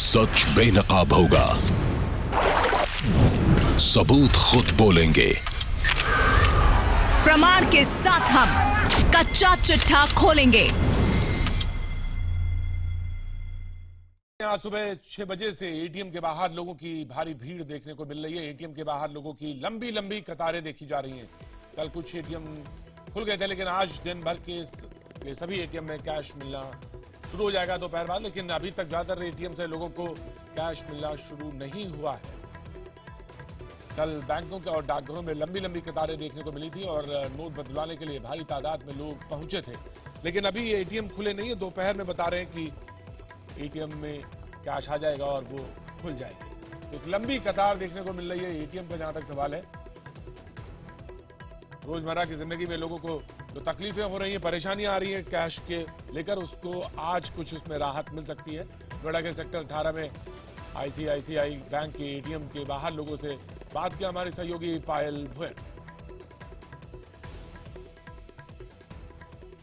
सच बेनकाब होगा, सबूत खुद बोलेंगे। प्रमाण के साथ हम कच्चा चिट्ठा खोलेंगे। आज सुबह 6 बजे से एटीएम के बाहर लोगों की भारी भीड़ देखने को मिल रही है। एटीएम के बाहर लोगों की लंबी लंबी कतारें देखी जा रही हैं। कल कुछ एटीएम खुल गए थे, लेकिन आज दिन भर के सभी एटीएम में कैश मिलना शुरू हो जाएगा दोपहर बाद। लेकिन अभी तक ज्यादातर एटीएम से लोगों को कैश मिलना शुरू नहीं हुआ है। कल बैंकों के और डाकघरों में लंबी लंबी कतारें देखने को मिली थी और नोट बदलवाने के लिए भारी तादाद में लोग पहुंचे थे। लेकिन अभी एटीएम खुले नहीं है। दोपहर में बता रहे हैं कि एटीएम में कैश आ जाएगा और वो खुल जाएगी। एक लंबी कतार देखने को मिल रही है एटीएम का। जहां तक सवाल है, रोजमर्रा की जिंदगी में लोगों को जो तकलीफें हो रही हैं, परेशानियां आ रही हैं कैश के लेकर, उसको आज कुछ उसमें राहत मिल सकती है। नोएडा के सेक्टर 18 में आईसीआईसीआई बैंक के एटीएम के बाहर लोगों से बात किया हमारे सहयोगी पायल भुएन।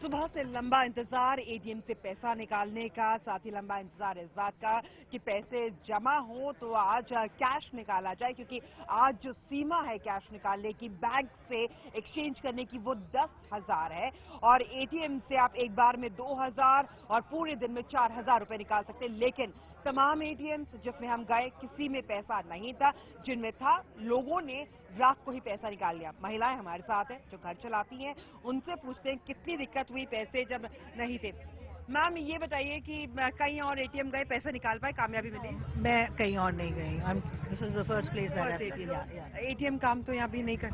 सुबह से लंबा इंतजार एटीएम से पैसा निकालने का, साथ ही लंबा इंतजार इस बात का कि पैसे जमा हो तो आज कैश निकाला जाए, क्योंकि आज जो सीमा है कैश निकालने की बैंक से एक्सचेंज करने की वो 10,000 है और एटीएम से आप एक बार में 2,000 और पूरे दिन में 4,000 रुपए निकाल सकते हैं। लेकिन तमाम एटीएम जिसमें हम गए किसी में पैसा नहीं था, जिनमें था लोगों ने रात को ही पैसा निकाल लिया। महिलाएं हमारे साथ हैं जो घर चलाती हैं, उनसे पूछते हैं कितनी दिक्कत हुई पैसे जब नहीं थे। मैम ये बताइए कि कहीं और एटीएम गए, पैसा निकाल पाए, कामयाबी मिली? मैं कहीं और नहीं गई। This is the first place. ATM काम तो यहाँ भी नहीं कर,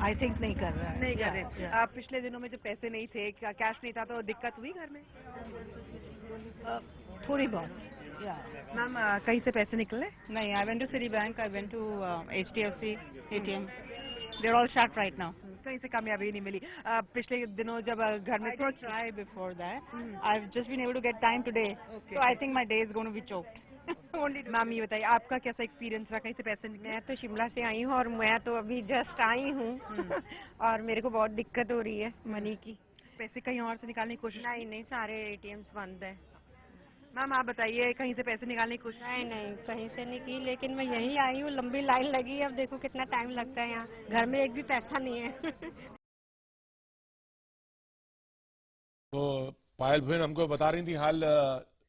आई थिंक नहीं कर रहा है। नहीं कर रहे। पिछले दिनों में जब पैसे नहीं थे, कैश नहीं था, तो दिक्कत हुई घर में? थोड़ी बहुत। मैम कहीं से पैसे निकले? नहीं, I went to Citibank, I went to HDFC ATM, they are all shut right now. कहीं से कामयाबी नहीं मिली। पिछले दिनों जब घर में I did try before that. I've just been able to get time today. Okay. So I think my day is going to be choked. Ma'am ये बताइए आपका कैसा एक्सपीरियंस रहा, कहीं से पैसे निकले? मैं तो शिमला से आई हूँ और मैं तो अभी जस्ट आई हूँ और मेरे को बहुत दिक्कत हो रही है मनी की। पैसे कहीं और से निकालने की कोशिश? नहीं, सारे एटीएम्स बंद है। मैम आप बताइए कहीं से पैसे निकालने की कोशिश? नहीं, कहीं से नहीं की, लेकिन मैं यहीं आई हूँ। लंबी लाइन लगी है, अब देखो कितना टाइम लगता है यहाँ। घर में एक भी पैसा नहीं है। तो पायल भुएन हमको बता रही थी हाल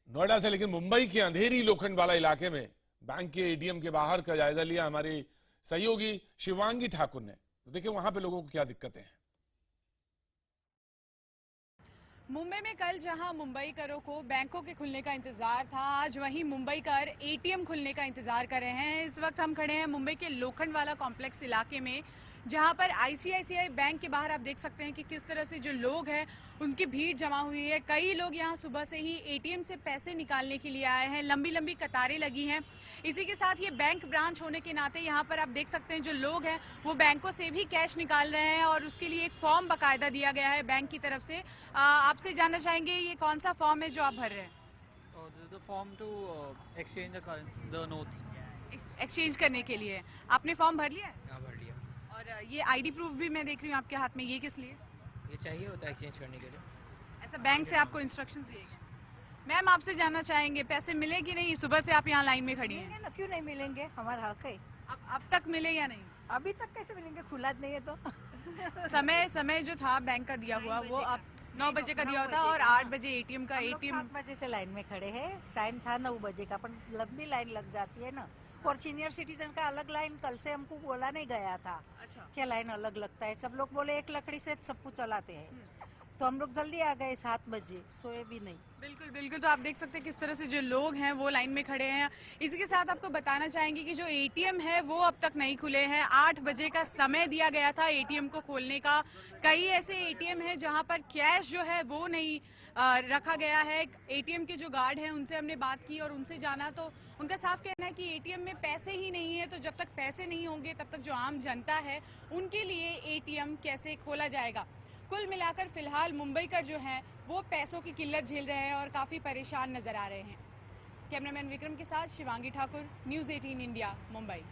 नोएडा से, लेकिन मुंबई के अंधेरी लोखंडवाला इलाके में बैंक के एटीएम के बाहर का जायजा लिया हमारी सहयोगी शिवांगी ठाकुर ने। तो देखिए वहां पे लोगों को क्या दिक्कतें हैं। मुंबई में कल जहां मुंबईकरों को बैंकों के खुलने का इंतजार था, आज वहीं मुंबईकर एटीएम खुलने का इंतजार कर रहे हैं। इस वक्त हम खड़े हैं मुंबई के लोखंडवाला कॉम्प्लेक्स इलाके में, जहां पर आईसीआईसीआई बैंक के बाहर आप देख सकते हैं कि किस तरह से जो लोग हैं उनकी भीड़ जमा हुई है। कई लोग यहां सुबह से ही एटीएम से पैसे निकालने के लिए आए हैं। लंबी लंबी कतारें लगी हैं। इसी के साथ ये बैंक ब्रांच होने के नाते यहाँ पर आप देख सकते हैं जो लोग हैं वो बैंकों से भी कैश निकाल रहे हैं और उसके लिए एक फॉर्म बाकायदा दिया गया है बैंक की तरफ से। आपसे जानना चाहेंगे ये कौन सा फॉर्म है जो आप भर रहे हैं? Form to exchange the notes. Exchange करने के लिए आपने फॉर्म भर लिया है? हाँ, भर लिया। और ये आईडी प्रूफ भी मैं देख रही हूँ आपके हाथ में, ये किस लिए? ये चाहिए होता है एक्सचेंज करने के लिए। ऐसा बैंक से आपको इंस्ट्रक्शंस दिए गए? मैम आपसे जानना चाहेंगे पैसे मिले कि नहीं? सुबह से आप यहाँ लाइन में खड़ी हैं। ना, क्यों नहीं मिलेंगे, हमारा हक है। अब तक मिले या नहीं? अभी तक कैसे मिलेंगे, खुला नहीं है तो। समय जो था बैंक का दिया हुआ वो आप 9 बजे का दिया हुआ था और 8 बजे एटीएम का 7 बजे से लाइन में खड़े हैं। टाइम था 9 बजे का, पर लंबी लाइन लग जाती है ना। और सीनियर सिटीजन का अलग लाइन कल से हमको बोला नहीं गया था। अच्छा। क्या लाइन अलग लगता है? सब लोग बोले एक लकड़ी से सब कुछ चलाते हैं, तो हम लोग जल्दी आ गए 7 बजे, सोए भी नहीं। बिल्कुल बिल्कुल। तो आप देख सकते हैं किस तरह से जो लोग हैं वो लाइन में खड़े हैं। इसी के साथ आपको बताना चाहेंगे कि जो एटीएम है वो अब तक नहीं खुले हैं। 8 बजे का समय दिया गया था एटीएम को खोलने का। कई ऐसे एटीएम है जहां पर कैश जो है वो नहीं रखा गया है। एटीएम के जो गार्ड हैं उनसे हमने बात की और उनसे जाना, तो उनका साफ कहना है कि एटीएम में पैसे ही नहीं है, तो जब तक पैसे नहीं होंगे तब तक जो आम जनता है उनके लिए एटीएम कैसे खोला जाएगा। कुल मिलाकर फिलहाल मुंबईकर जो हैं वो पैसों की किल्लत झेल रहे हैं और काफी परेशान नजर आ रहे हैं। कैमरामैन विक्रम के साथ शिवांगी ठाकुर, न्यूज़ 18 इंडिया, मुंबई।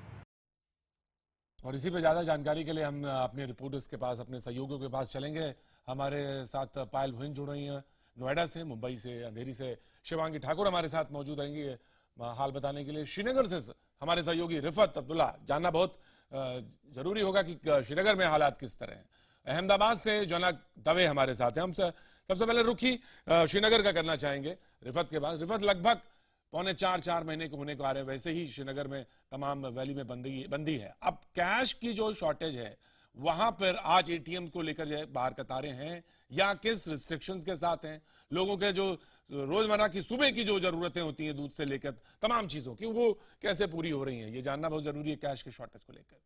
और इसी पे ज्यादा जानकारी के लिए हम अपने रिपोर्टर्स के पास, अपने सहयोगियों के पास चलेंगे। हमारे साथ पायल भुएन जुड़ रही हैं नोएडा से, मुंबई से, अंधेरी से शिवांगी ठाकुर हमारे साथ मौजूद रहेंगी। हाल बताने के लिए श्रीनगर से हमारे सहयोगी रिफत अब्दुल्ला। जानना बहुत जरूरी होगा कि श्रीनगर में हालात किस तरह हैं। अहमदाबाद से जनक दवे हमारे साथ हैं। हम सबसे पहले रुखी श्रीनगर का करना चाहेंगे रिफत के बाद। रिफत, लगभग 3.25-4 महीने को होने को आ रहे हैं, वैसे ही श्रीनगर में तमाम वैली में बंदी है। अब कैश की जो शॉर्टेज है वहां पर आज एटीएम को लेकर जो है बाहर कतारें हैं या किस रिस्ट्रिक्शंस के साथ हैं? लोगों के जो रोजमर्रा की सुबह की जो जरूरतें होती हैं दूध से लेकर तमाम चीजों की, वो कैसे पूरी हो रही हैं, ये जानना बहुत जरूरी है कैश की शॉर्टेज को लेकर।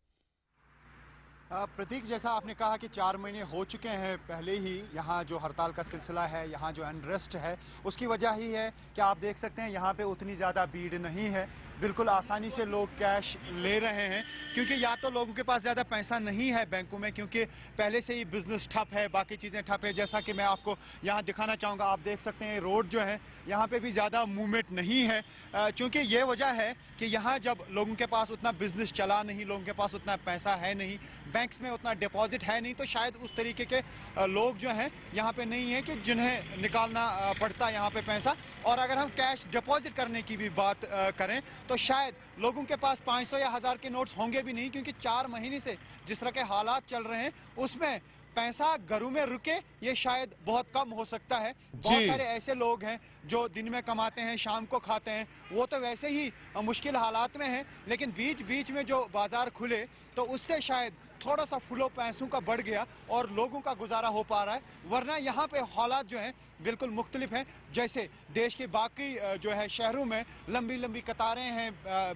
प्रतीक, जैसा आपने कहा कि 4 महीने हो चुके हैं पहले ही यहाँ जो हड़ताल का सिलसिला है, यहाँ जो अनरेस्ट है, उसकी वजह ही है कि आप देख सकते हैं यहाँ पे उतनी ज़्यादा भीड़ नहीं है। बिल्कुल आसानी से लोग कैश ले रहे हैं, क्योंकि या तो लोगों के पास ज़्यादा पैसा नहीं है बैंकों में, क्योंकि पहले से ही बिजनेस ठप है, बाकी चीज़ें ठप है। जैसा कि मैं आपको यहाँ दिखाना चाहूँगा, आप देख सकते हैं रोड जो है यहाँ पे भी ज़्यादा मूवमेंट नहीं है, क्योंकि ये वजह है कि यहाँ जब लोगों के पास उतना बिजनेस चला नहीं, लोगों के पास उतना पैसा है नहीं, बैंक्स में उतना डिपॉजिट है नहीं, तो शायद उस तरीके के लोग जो हैं यहाँ पे नहीं है कि जिन्हें निकालना पड़ता यहाँ पे पैसा। और अगर हम कैश डिपॉजिट करने की भी बात करें तो शायद लोगों के पास 500 या 1000 के नोट्स होंगे भी नहीं, क्योंकि 4 महीने से जिस तरह के हालात चल रहे हैं उसमें पैसा घरों में रुके ये शायद बहुत कम हो सकता है। बहुत सारे ऐसे लोग हैं जो दिन में कमाते हैं, शाम को खाते हैं, वो तो वैसे ही मुश्किल हालात में हैं, लेकिन बीच बीच में जो बाजार खुले तो उससे शायद थोड़ा सा फ्लो पैसों का बढ़ गया और लोगों का गुजारा हो पा रहा है। वरना यहाँ पे हालात जो हैं बिल्कुल मुख्तलिफ हैं। जैसे देश के बाकी जो है शहरों में लंबी लंबी कतारें हैं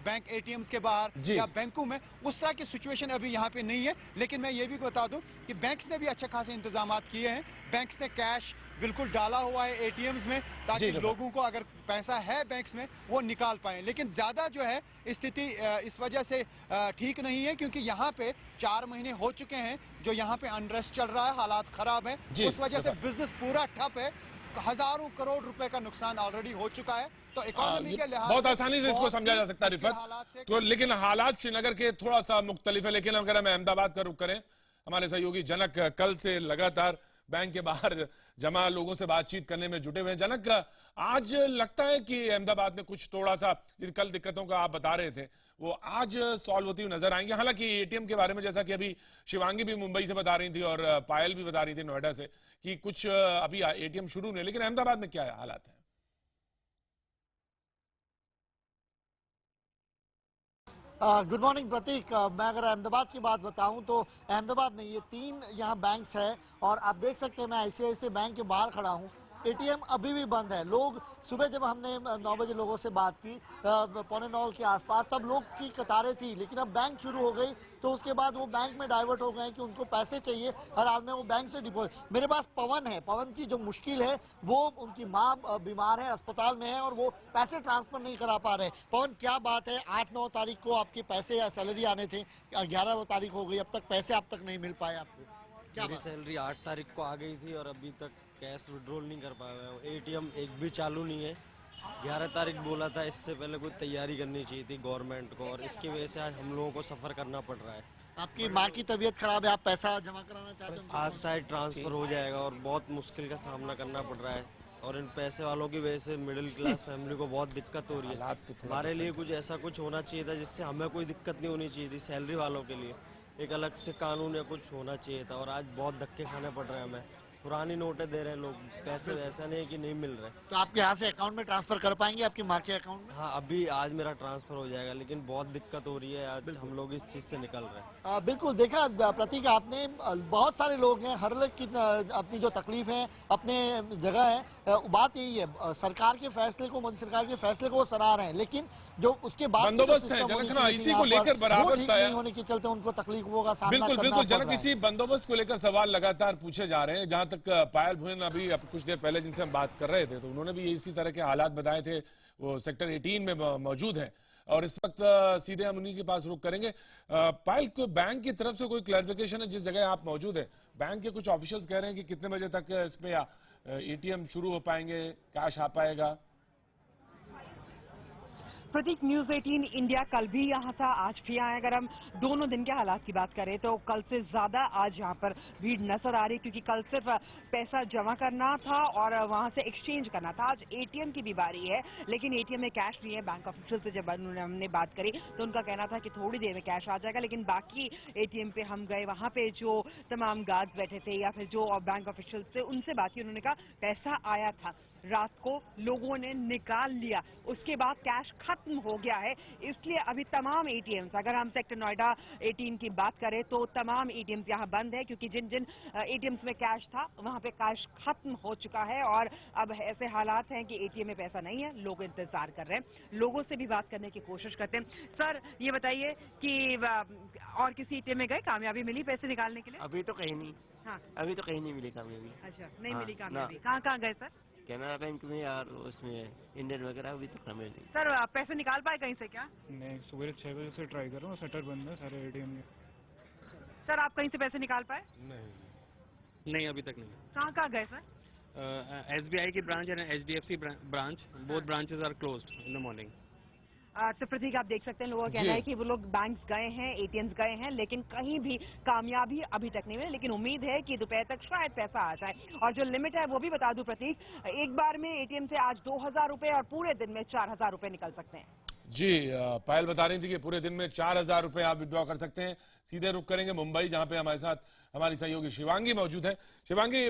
बैंक एटीएम्स के बाहर या बैंकों में, उस तरह की सिचुएशन अभी यहाँ पे नहीं है। लेकिन मैं ये भी बता दूं कि बैंक्स ने भी अच्छे खासे इंतजाम किए हैं। बैंक्स ने कैश बिल्कुल डाला हुआ है एटीएम्स में, ताकि लोगों को अगर पैसा है बैंक्स में वो निकाल पाए। लेकिन ज्यादा जो है स्थिति इस वजह से ठीक नहीं है, क्योंकि यहाँ पे 4 महीने हो चुके हैं जो यहाँ पे अनरेस्ट चल रहा है, हालात खराब है, उस वजह से बिजनेस पूरा ठप है। हजारों करोड़ रुपए का नुकसान ऑलरेडी हो चुका है। तो इकोनॉमी के लिहाज बहुत आसानी से इसको समझा जा सकता है रिफत। तो लेकिन हालात श्रीनगर के थोड़ा सा मुख्तलिफ है। लेकिन अगर हम अहमदाबाद का रुख करें, हमारे सहयोगी जनक कल से लगातार बैंक के बाहर जमा लोगों से बातचीत करने में जुटे हुए हैं। जनक, आज लगता है कि अहमदाबाद में कुछ थोड़ा सा कल दिक्कतों का आप बता रहे थे वो आज सॉल्व होती हुई नजर आएंगे। हालांकि एटीएम के बारे में जैसा कि अभी शिवांगी भी मुंबई से बता रही थी और पायल भी बता रही थी नोएडा से कि कुछ अभी एटीएम शुरू नहीं, लेकिन अहमदाबाद में क्या हालात है? गुड मॉर्निंग प्रतीक। मैं अगर अहमदाबाद की बात बताऊं तो अहमदाबाद में ये 3 यहाँ बैंक्स है और आप देख सकते हैं मैं ICICI बैंक के बाहर खड़ा हूँ। एटीएम अभी भी बंद है। लोग सुबह जब हमने 9 बजे लोगों से बात की 9:15 के आसपास, तब लोग की कतारें थी, लेकिन अब बैंक शुरू हो गई तो उसके बाद वो बैंक में डाइवर्ट हो गए कि उनको पैसे चाहिए, हर हाल में वो बैंक से डिपॉजिट। मेरे पास पवन है, पवन की जो मुश्किल है वो उनकी माँ बीमार है, अस्पताल में है और वो पैसे ट्रांसफर नहीं करा पा रहे। पवन, क्या बात है? 8-9 तारीख को आपके पैसे या सैलरी आने थे, 11 तारीख हो गई, अब तक पैसे अब तक नहीं मिल पाए आपको? मेरी सैलरी 8 तारीख को आ गई थी और अभी तक कैश विड्रॉल नहीं कर पाया है। एटीएम एक भी चालू नहीं है। 11 तारीख बोला था, इससे पहले कोई तैयारी करनी चाहिए थी गवर्नमेंट को, और इसकी वजह से आज हम लोगों को सफ़र करना पड़ रहा है। आपकी माँ की तबीयत खराब है, आप पैसा जमा कराना चाहते हैं? आज शायद ट्रांसफ़र हो जाएगा और बहुत मुश्किल का सामना करना पड़ रहा है, और इन पैसे वालों की वजह से मिडिल क्लास फैमिली को बहुत दिक्कत हो रही है। हमारे लिए कुछ ऐसा कुछ होना चाहिए था जिससे हमें कोई दिक्कत नहीं होनी चाहिए थी। सैलरी वालों के लिए एक अलग से कानून या कुछ होना चाहिए था, और आज बहुत धक्के खाने पड़ रहे हैं हमें। पुरानी नोटें दे रहे हैं लोग, पैसे ऐसा नहीं है कि नहीं मिल रहे। तो आपके यहाँ से अकाउंट में ट्रांसफर कर पाएंगे आपकी माँ के अकाउंट में? हाँ, अभी आज मेरा ट्रांसफर हो जाएगा, लेकिन बहुत दिक्कत हो रही है। आज हम लोग इस चीज़ से निकल रहे हैं। बिल्कुल, देखा प्रतीक आपने, बहुत सारे लोग हैं, हर लोग की अपनी जो तकलीफ है अपने जगह है। बात यही है, सरकार के फैसले को, मोदी सरकार के फैसले को वो सराह रहे हैं, लेकिन जो उसके बाद बंदोबस्त है जनक, इसी को लेकर बराबर नहीं होने के चलते उनको तकलीफों का सामना करना बिल्कुल जनक, इसी बंदोबस्त को लेकर सवाल लगातार पूछे जा रहे हैं। जहां तक पायल भुवन अभी कुछ देर पहले जिनसे हम बात कर रहे थे तो उन्होंने भी इसी तरह के हालात बताए थे, वो सेक्टर 18 में मौजूद हैं और इस वक्त सीधे हम उन्हीं के पास रुक करेंगे। पायल, को बैंक की तरफ से कोई क्लैरिफिकेशन है जिस जगह आप मौजूद है? बैंक के कुछ ऑफिशियल्स कह रहे हैं कि कितने बजे तक इसमें एटीएम शुरू हो पाएंगे, कैश आ पाएगा? प्रतीक, न्यूज 18 इंडिया कल भी यहाँ था, आज भी आए। अगर हम दोनों दिन के हालात की बात करें तो कल से ज्यादा आज यहाँ पर भीड़ नजर आ रही, क्योंकि कल सिर्फ पैसा जमा करना था और वहां से एक्सचेंज करना था। आज एटीएम की भी बारी है, लेकिन एटीएम में कैश नहीं है। बैंक ऑफिशियल से जब हमने बात करी तो उनका कहना था कि थोड़ी देर में कैश आ जाएगा, लेकिन बाकी एटीएम पे हम गए, वहां पे जो तमाम गार्ड्स बैठे थे या फिर जो बैंक ऑफिशियल से उनसे बात की, उन्होंने कहा पैसा आया था, रात को लोगों ने निकाल लिया, उसके बाद कैश खत्म हो गया है। इसलिए अभी तमाम एटीएम्स, अगर हम सेक्टर नोएडा 18 की बात करें तो तमाम एटीएम्स यहाँ बंद है, क्योंकि जिन जिन एटीएम्स में कैश था वहां पे कैश खत्म हो चुका है और अब ऐसे हालात हैं कि एटीएम में पैसा नहीं है, लोग इंतजार कर रहे हैं। लोगों से भी बात करने की कोशिश करते हैं। सर, ये बताइए कि और किसी एटीएम में गए, कामयाबी मिली पैसे निकालने के लिए? अभी तो कहीं नहीं। हाँ, अभी तो कहीं नहीं मिली कामयाबी। अच्छा, नहीं मिली हाँ, कामयाबी। कहाँ कहाँ गए सर? कैनरा बैंक में और उसमें इंडियन वगैरह अभी तक हमें नहीं। सर, पैसे निकाल पाए कहीं से क्या? नहीं, सुबह 6 बजे से ट्राई कर रहा हूँ, शटर बंद है सारे एटीएम के। सर, आप कहीं से पैसे निकाल पाए? नहीं, अभी तक नहीं। कहाँ कहाँ गए सर? SBI की branch and HDFC branch, both branches are closed in the morning. तो प्रतीक, आप देख सकते हैं लोगों का कहना है कि वो लोग बैंक्स गए हैं, एटीएम्स गए हैं, लेकिन कहीं भी कामयाबी अभी तक नहीं मिली। लेकिन उम्मीद है कि दोपहर तक शायद पैसा आ जाए। और जो लिमिट है वो भी बता दूं प्रतीक, एक बार में एटीएम से आज 2000 रुपए और पूरे दिन में 4000 रुपए निकल सकते हैं। जी, पायल बता रही थी कि पूरे दिन में 4000 रुपए आप विड्रॉ कर सकते हैं। सीधे रुक करेंगे मुंबई, जहां पे हमारे साथ हमारी सहयोगी शिवांगी मौजूद है। शिवांगी,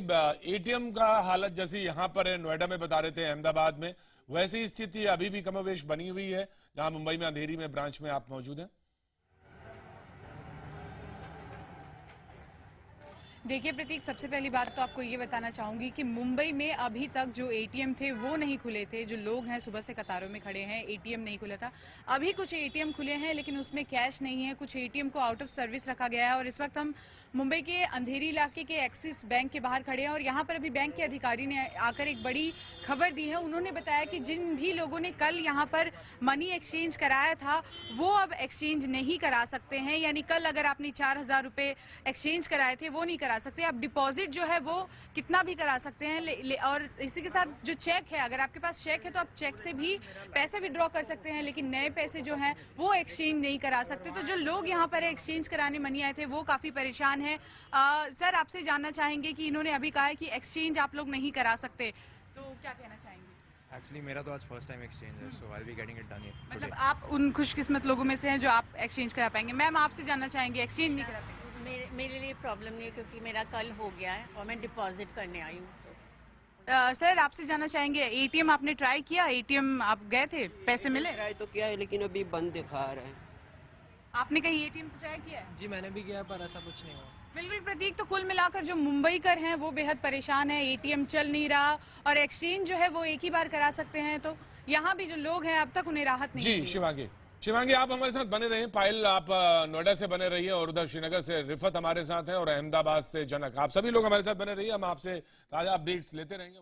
एटीएम का हालत जैसी यहाँ पर है, नोएडा में बता रहे थे, अहमदाबाद में, वैसी स्थिति अभी भी कमोवेश बनी हुई है जहां मुंबई में अंधेरी में ब्रांच में आप मौजूद हैं? देखिए प्रतीक, सबसे पहली बात तो आपको ये बताना चाहूंगी कि मुंबई में अभी तक जो एटीएम थे वो नहीं खुले थे। जो लोग हैं सुबह से कतारों में खड़े हैं, एटीएम नहीं खुला था। अभी कुछ एटीएम खुले हैं लेकिन उसमें कैश नहीं है, कुछ एटीएम को आउट ऑफ सर्विस रखा गया है। और इस वक्त हम मुंबई के अंधेरी इलाके के एक्सिस बैंक के बाहर खड़े हैं और यहाँ पर अभी बैंक के अधिकारी ने आकर एक बड़ी खबर दी है। उन्होंने बताया कि जिन भी लोगों ने कल यहाँ पर मनी एक्सचेंज कराया था वो अब एक्सचेंज नहीं करा सकते हैं। यानी कल अगर आपने 4000 रुपए एक्सचेंज कराए थे वो नहीं करा सकते। आप डिपॉजिट जो है वो कितना भी करा सकते हैं। और इसी के साथ जो चेक है, अगर आपके पास चेक है तो आप चेक से भी पैसे विड्रॉ कर सकते हैं, लेकिन नए पैसे जो हैं वो एक्सचेंज नहीं करा सकते। तो जो लोग यहाँ पर एक्सचेंज कराने मनी आए थे वो काफी परेशान है। सर, आपसे जानना चाहेंगे कि इन्होंने अभी कहा है कि एक्सचेंज आप लोग नहीं करा सकते, तो क्या कहना चाहेंगे? एक्चुअली मेरा तो आज फर्स्ट टाइम एक्सचेंज है, so I will be getting it done here. मतलब आप उन खुशकिस्मत लोगों में से हैं जो आप एक्सचेंज करा पाएंगे। मैम, आपसे जानना चाहेंगे, एक्सचेंज नहीं करा पाएंगे? मेरे लिए प्रॉब्लम नहीं है, क्योंकि मेरा कल हो गया है और मैं डिपॉजिट करने आई हूँ। सर, आपसे जानना चाहेंगे, एटीएम आपने ट्राई किया? एटीएम आप गए थे, पैसे मिले? ट्राई तो किया है लेकिन अभी बंद दिखा रहा है। आपने कहीं एटीएम से ट्राई किया है? जी, मैंने भी किया पर ऐसा कुछ नहीं हुआ। बिल्कुल प्रतीक, तो कुल मिलाकर जो मुंबईकर हैं वो बेहद परेशान है। एटीएम चल नहीं रहा और एक्सचेंज जो है वो एक ही बार करा सकते हैं, तो यहाँ भी जो लोग हैं अब तक उन्हें राहत नहीं मिली। जी शिवांगी, आप हमारे साथ बने रहे। पायल, आप नोएडा से बने रहिए और उधर श्रीनगर से रिफत हमारे साथ है और अहमदाबाद से जनक, आप सभी लोग हमारे साथ बने रहिए। हम आपसे ताजा अपडेट्स लेते रहेंगे।